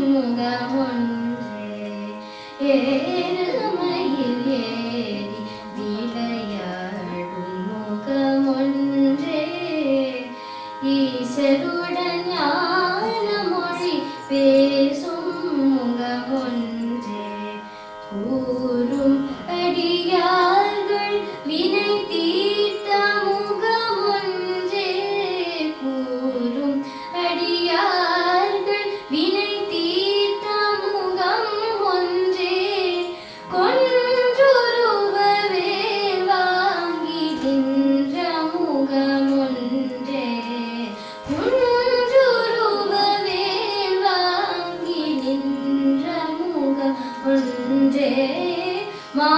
முகமொன்றே ஏறுமையில் ஏறி விளையாடும் முகமொன்றே ஈசருடன் ஞான மொழி பேசும் முகமொன்றே கூறும் அடியார்கள் வினை தீர்த்த முகமொன்றே கூறும் அடியார்கள் வினை தீர்த்த முகம் ஒன்றே கொன்றுருவவே வாங்கி நின்ற முகமொன்றே கொன்றுருவவே வாங்கி நின்ற முகம் ஒன்றே மா